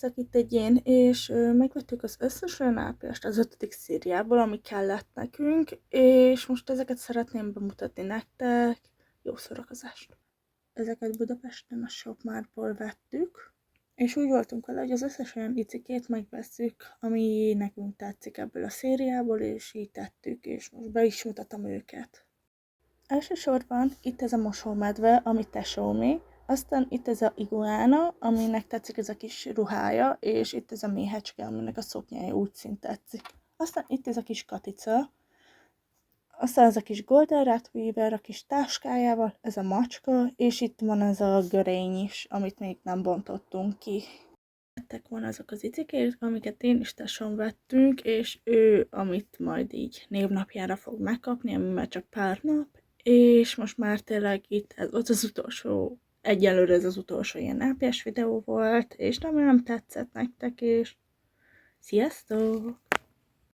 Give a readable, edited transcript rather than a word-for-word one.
Itt egy én, és megvettük az összes olyan áprilást az 5. szériából, ami kellett nekünk, és most ezeket szeretném bemutatni nektek. Jó szórakozást! Ezeket Budapesten a Shopmartból vettük, és úgy voltunk vele, hogy az összes olyan icikét megvesszük, ami nekünk tetszik ebből a szériából, és így tettük, és most be is mutatom őket. Elsősorban itt ez a mosómedve, ami tesómé, aztán itt ez a iguána, aminek tetszik ez a kis ruhája, és itt ez a méhecske, aminek a szoknyája úgy szint tetszik. Aztán itt ez a kis Katica, aztán ez a kis Golden Retriever a kis táskájával, ez a macska, és itt van ez a görény is, amit még nem bontottunk ki. Ettek van azok az icikét, amiket én is tesóm vettünk, és ő, amit majd így névnapjára fog megkapni, ami már csak pár nap, és most már tényleg itt ez volt az utolsó, egyelőre ez az utolsó ilyen ápriás videó volt, és remélem tetszett nektek, és sziasztok!